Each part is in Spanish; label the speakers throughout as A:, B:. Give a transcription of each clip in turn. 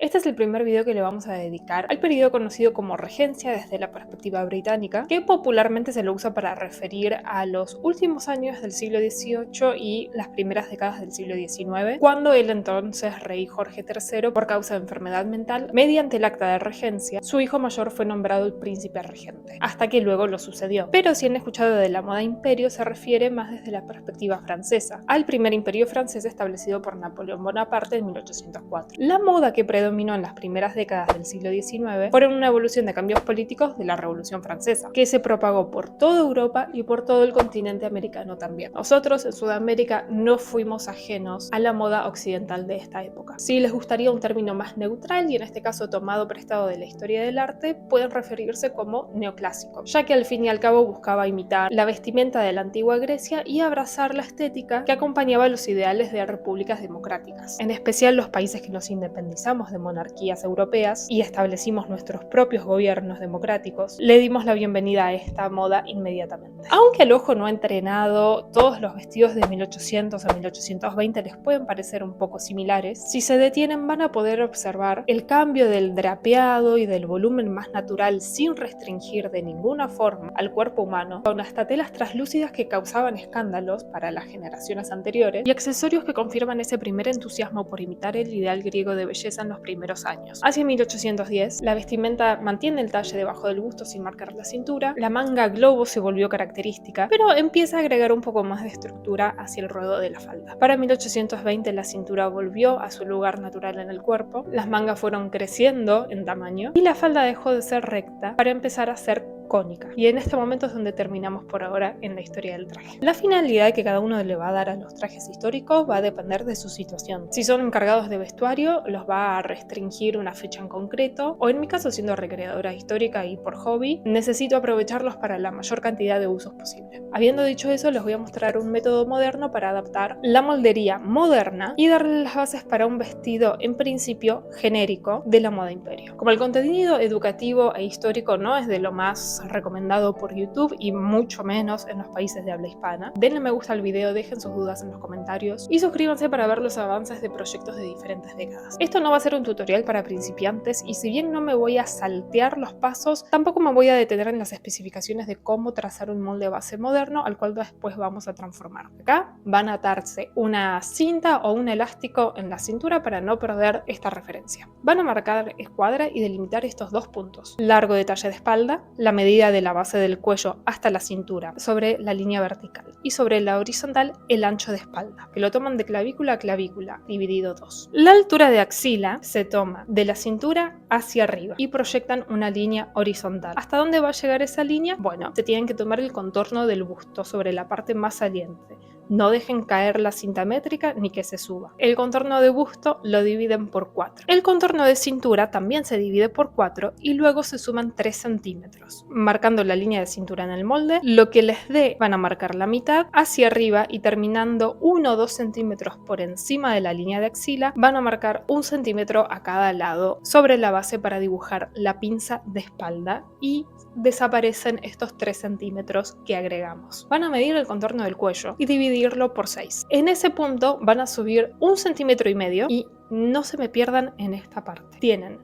A: Este es el primer video que le vamos a dedicar al periodo conocido como regencia desde la perspectiva británica, que popularmente se lo usa para referir a los últimos años del siglo XVIII y las primeras décadas del siglo XIX, cuando el entonces rey Jorge III, por causa de enfermedad mental, mediante el acta de regencia, su hijo mayor fue nombrado el príncipe regente, hasta que luego lo sucedió. Pero si han escuchado de la moda imperio, se refiere más desde la perspectiva francesa, al primer imperio francés establecido por Napoleón Bonaparte en 1804. La moda que predominó en las primeras décadas del siglo XIX fueron una evolución de cambios políticos de la Revolución Francesa, que se propagó por toda Europa y por todo el continente americano también. Nosotros en Sudamérica no fuimos ajenos a la moda occidental de esta época. Si les gustaría un término más neutral, y en este caso tomado prestado de la historia del arte, pueden referirse como neoclásico, ya que al fin y al cabo buscaba imitar la vestimenta de la antigua Grecia y abrazar la estética que acompañaba los ideales de repúblicas democráticas. En especial los países que nos independizamos de monarquías europeas y establecimos nuestros propios gobiernos democráticos, le dimos la bienvenida a esta moda inmediatamente. Aunque al ojo no entrenado, todos los vestidos de 1800 a 1820 les pueden parecer un poco similares, si se detienen van a poder observar el cambio del drapeado y del volumen más natural sin restringir de ninguna forma al cuerpo humano, con hasta telas translúcidas que causaban escándalos para las generaciones anteriores y accesorios que confirman ese primer entusiasmo por imitar el ideal griego de belleza en los primeros años. Hacia 1810, la vestimenta mantiene el talle debajo del busto sin marcar la cintura, la manga globo se volvió característica, pero empieza a agregar un poco más de estructura hacia el ruedo de la falda. Para 1820 la cintura volvió a su lugar natural en el cuerpo, las mangas fueron creciendo en tamaño y la falda dejó de ser recta para empezar a ser cónica. Y en este momento es donde terminamos por ahora en la historia del traje. La finalidad que cada uno le va a dar a los trajes históricos va a depender de su situación. Si son encargados de vestuario, los va a restringir una fecha en concreto, o en mi caso, siendo recreadora histórica y por hobby, necesito aprovecharlos para la mayor cantidad de usos posible. Habiendo dicho eso, les voy a mostrar un método moderno para adaptar la moldería moderna y darle las bases para un vestido en principio genérico de la moda imperio. Como el contenido educativo e histórico no es de lo más recomendado por YouTube y mucho menos en los países de habla hispana, denle me gusta al video, dejen sus dudas en los comentarios y suscríbanse para ver los avances de proyectos de diferentes décadas. Esto no va a ser un tutorial para principiantes y si bien no me voy a saltear los pasos, tampoco me voy a detener en las especificaciones de cómo trazar un molde base moderno al cual después vamos a transformar. Acá van a atarse una cinta o un elástico en la cintura para no perder esta referencia. Van a marcar escuadra y delimitar estos dos puntos: largo de talle de espalda, la medida de la base del cuello hasta la cintura sobre la línea vertical, y sobre la horizontal el ancho de espalda, que lo toman de clavícula a clavícula, dividido 2. La altura de axila se toma de la cintura hacia arriba y proyectan una línea horizontal. ¿Hasta dónde va a llegar esa línea? Bueno, se tienen que tomar el contorno del busto sobre la parte más saliente. No dejen caer la cinta métrica ni que se suba. El contorno de busto lo dividen por 4. El contorno de cintura también se divide por 4 y luego se suman 3 centímetros. Marcando la línea de cintura en el molde, lo que les dé van a marcar la mitad hacia arriba y terminando 1 o 2 centímetros por encima de la línea de axila, van a marcar 1 centímetro a cada lado sobre la base para dibujar la pinza de espalda y desaparecen estos 3 centímetros que agregamos. Van a medir el contorno del cuello y dividirlo por 6. En ese punto van a subir 1,5 centímetros y no se me pierdan en esta parte. Tienen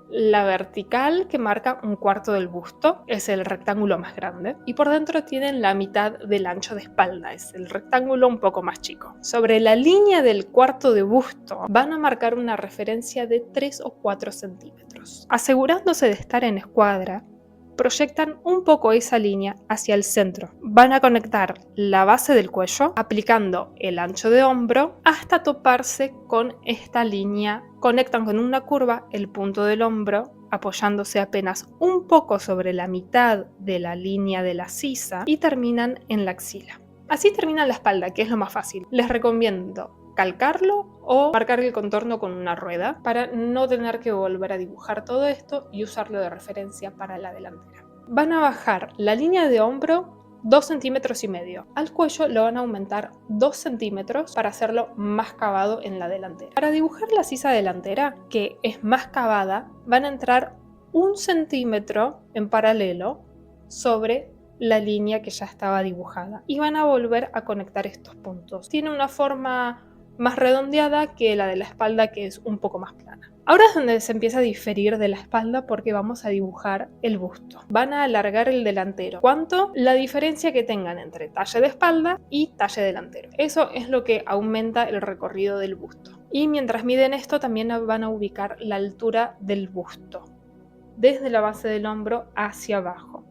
A: la vertical que marca 1/4 del busto, es el rectángulo más grande, y por dentro tienen la mitad del ancho de espalda, es el rectángulo un poco más chico. Sobre la línea del cuarto de busto van a marcar una referencia de 3 o 4 centímetros. Asegurándose de estar en escuadra, proyectan un poco esa línea hacia el centro. Van a conectar la base del cuello aplicando el ancho de hombro hasta toparse con esta línea. Conectan con una curva el punto del hombro apoyándose apenas un poco sobre la mitad de la línea de la sisa y terminan en la axila. Así termina la espalda, que es lo más fácil. Les recomiendo calcarlo o marcar el contorno con una rueda para no tener que volver a dibujar todo esto y usarlo de referencia para la delantera. Van a bajar la línea de hombro 2,5 centímetros. Al cuello lo van a aumentar 2 centímetros para hacerlo más cavado en la delantera. Para dibujar la sisa delantera, que es más cavada, van a entrar 1 centímetro en paralelo sobre la línea que ya estaba dibujada y van a volver a conectar estos puntos. Tiene una forma más redondeada que la de la espalda, que es un poco más plana. Ahora es donde se empieza a diferir de la espalda porque vamos a dibujar el busto. Van a alargar el delantero. ¿Cuánto? La diferencia que tengan entre talle de espalda y talle delantero. Eso es lo que aumenta el recorrido del busto. Y mientras miden esto, también van a ubicar la altura del busto, desde la base del hombro hacia abajo.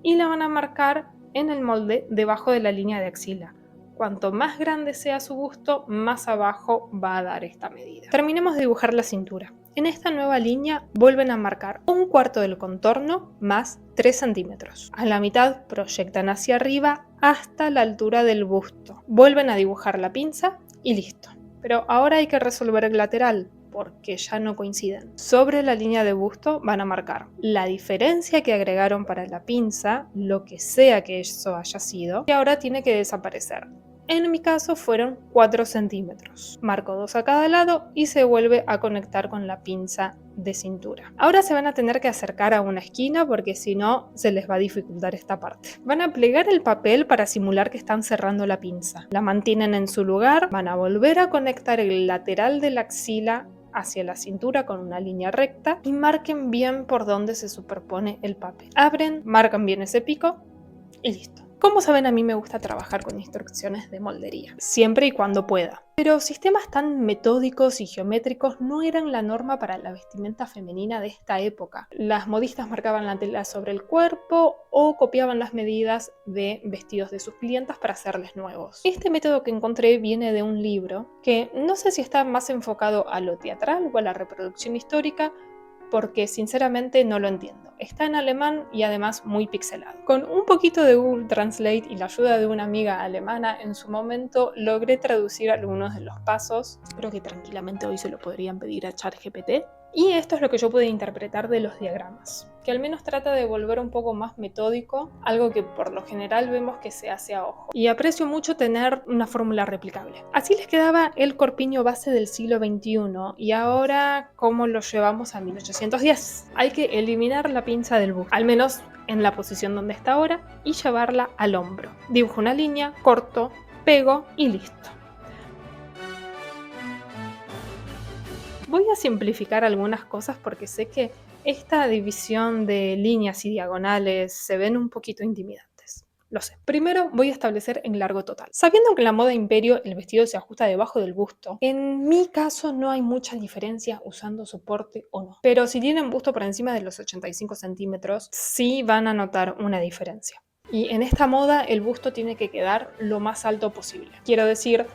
A: Y la van a marcar en el molde debajo de la línea de axila. Cuanto más grande sea su busto, más abajo va a dar esta medida. Terminemos de dibujar la cintura. En esta nueva línea vuelven a marcar 1/4 del contorno más 3 centímetros. A la mitad proyectan hacia arriba hasta la altura del busto. Vuelven a dibujar la pinza y listo. Pero ahora hay que resolver el lateral, porque ya no coinciden. Sobre la línea de busto van a marcar la diferencia que agregaron para la pinza, lo que sea que eso haya sido, y ahora tiene que desaparecer. En mi caso fueron 4 centímetros. Marco 2 a cada lado y se vuelve a conectar con la pinza de cintura. Ahora se van a tener que acercar a una esquina porque si no se les va a dificultar esta parte. Van a plegar el papel para simular que están cerrando la pinza. La mantienen en su lugar, van a volver a conectar el lateral de la axila hacia la cintura con una línea recta y marquen bien por donde se superpone el papel. Abren, marcan bien ese pico y listo. Como saben, a mí me gusta trabajar con instrucciones de moldería, siempre y cuando pueda. Pero sistemas tan metódicos y geométricos no eran la norma para la vestimenta femenina de esta época. Las modistas marcaban la tela sobre el cuerpo o copiaban las medidas de vestidos de sus clientas para hacerles nuevos. Este método que encontré viene de un libro que no sé si está más enfocado a lo teatral o a la reproducción histórica, porque sinceramente no lo entiendo. Está en alemán y además muy pixelado. Con un poquito de Google Translate y la ayuda de una amiga alemana en su momento logré traducir algunos de los pasos. Creo que tranquilamente hoy se lo podrían pedir a ChatGPT. Y esto es lo que yo pude interpretar de los diagramas, que al menos trata de volver un poco más metódico, algo que por lo general vemos que se hace a ojo. Y aprecio mucho tener una fórmula replicable. Así les quedaba el corpiño base del siglo XXI y ahora ¿cómo lo llevamos a 1810? Hay que eliminar la pinza del busto, al menos en la posición donde está ahora, y llevarla al hombro. Dibujo una línea, corto, pego y listo. Voy a simplificar algunas cosas porque sé que esta división de líneas y diagonales se ven un poquito intimidantes. Lo sé. Primero voy a establecer en largo total. Sabiendo que en la moda imperio el vestido se ajusta debajo del busto, en mi caso no hay mucha diferencia usando soporte o no. Pero si tienen busto por encima de los 85 centímetros, sí van a notar una diferencia. Y en esta moda el busto tiene que quedar lo más alto posible. Quiero decir,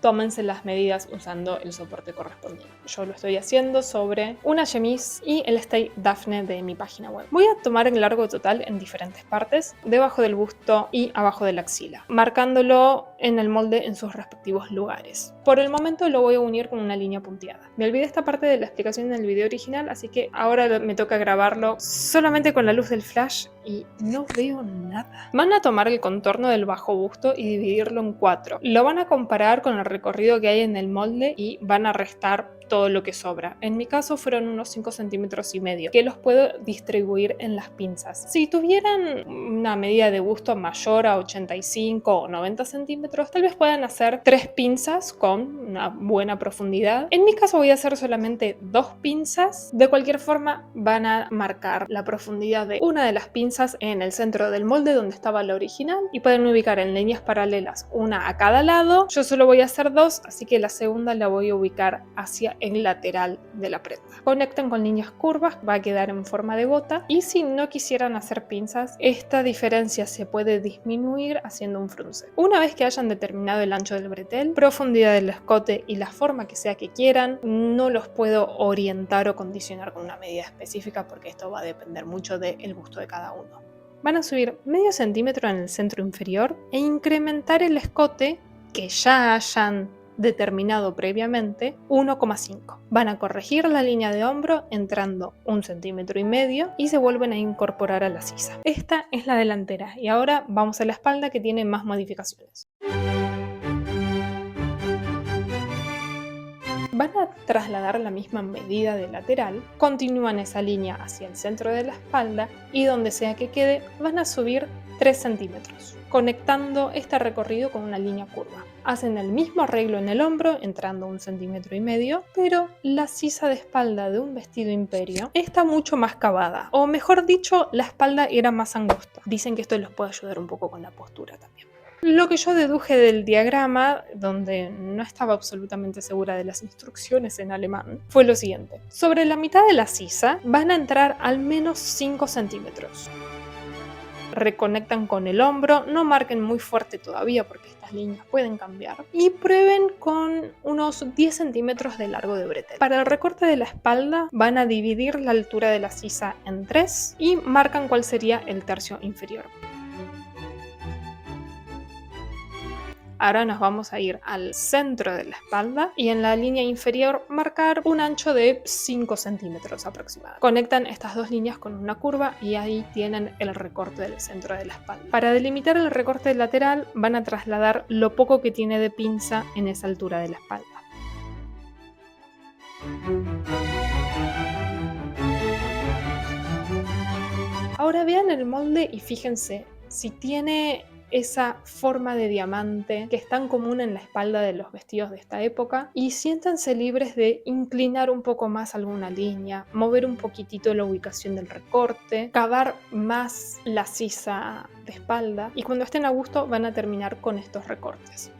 A: tómense las medidas usando el soporte correspondiente. Yo lo estoy haciendo sobre una chemise y el Stay Daphne de mi página web. Voy a tomar el largo total en diferentes partes, debajo del busto y abajo de la axila, marcándolo en el molde en sus respectivos lugares. Por el momento lo voy a unir con una línea punteada. Me olvidé esta parte de la explicación en el video original, así que ahora me toca grabarlo solamente con la luz del flash y no veo nada. Van a tomar el contorno del bajo busto y dividirlo en 4. Lo van a comparar con el recorrido que hay en el molde y van a restar todo lo que sobra. En mi caso fueron unos 5 centímetros y medio, que los puedo distribuir en las pinzas. Si tuvieran una medida de busto mayor a 85 o 90 centímetros, tal vez puedan hacer 3 pinzas con una buena profundidad. En mi caso voy a hacer solamente 2 pinzas. De cualquier forma, van a marcar la profundidad de una de las pinzas en el centro del molde donde estaba la original y pueden ubicar en líneas paralelas una a cada lado. Yo solo voy a hacer 2, así que la segunda la voy a ubicar hacia el lateral de la prenda. Conecten con líneas curvas, va a quedar en forma de gota, y si no quisieran hacer pinzas, esta diferencia se puede disminuir haciendo un frunce. Una vez que hayan determinado el ancho del bretel, profundidad del escote y la forma que sea que quieran, no los puedo orientar o condicionar con una medida específica porque esto va a depender mucho del gusto de cada uno. Van a subir medio centímetro en el centro inferior e incrementar el escote que ya hayan determinado previamente 1,5. Van a corregir la línea de hombro entrando 1,5 centímetros y se vuelven a incorporar a la sisa. Esta es la delantera y ahora vamos a la espalda, que tiene más modificaciones. van a trasladar la misma medida de lateral, continúan esa línea hacia el centro de la espalda y donde sea que quede van a subir 3 centímetros, conectando este recorrido con una línea curva. Hacen el mismo arreglo en el hombro, entrando 1,5 centímetros, pero la sisa de espalda de un vestido imperio está mucho más cavada, o mejor dicho, la espalda era más angosta. Dicen que esto les puede ayudar un poco con la postura también. Lo que yo deduje del diagrama, donde no estaba absolutamente segura de las instrucciones en alemán, fue lo siguiente. Sobre la mitad de la sisa van a entrar al menos 5 centímetros. Reconectan con el hombro, no marquen muy fuerte todavía porque estas líneas pueden cambiar, y prueben con unos 10 centímetros de largo de bretel. Para el recorte de la espalda van a dividir la altura de la sisa en 3 y marcan cuál sería el tercio inferior. Ahora nos vamos a ir al centro de la espalda y en la línea inferior marcar un ancho de 5 centímetros aproximadamente. Conectan estas dos líneas con una curva y ahí tienen el recorte del centro de la espalda. Para delimitar el recorte lateral van a trasladar lo poco que tiene de pinza en esa altura de la espalda. Ahora vean el molde y fíjense si tiene esa forma de diamante que es tan común en la espalda de los vestidos de esta época, y siéntanse libres de inclinar un poco más alguna línea, mover un poquitito la ubicación del recorte, cavar más la sisa de espalda, y cuando estén a gusto van a terminar con estos recortes.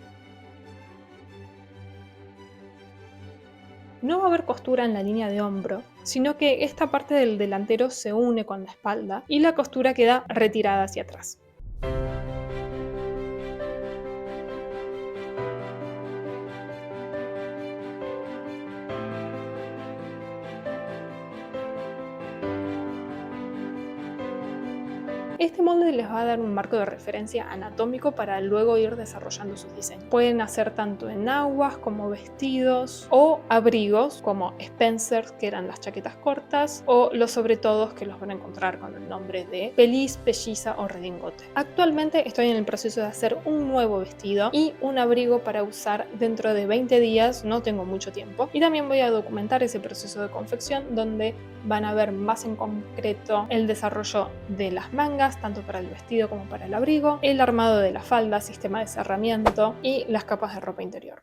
A: No va a haber costura en la línea de hombro, sino que esta parte del delantero se une con la espalda y la costura queda retirada hacia atrás. Este molde les va a dar un marco de referencia anatómico para luego ir desarrollando sus diseños. Pueden hacer tanto enaguas como vestidos o abrigos como Spencers, que eran las chaquetas cortas, o los sobretodos que los van a encontrar con el nombre de pelisse, pelliza o redingote. Actualmente estoy en el proceso de hacer un nuevo vestido y un abrigo para usar dentro de 20 días, no tengo mucho tiempo, y también voy a documentar ese proceso de confección donde van a ver más en concreto el desarrollo de las mangas, tanto para el vestido como para el abrigo, el armado de la falda, sistema de cerramiento y las capas de ropa interior.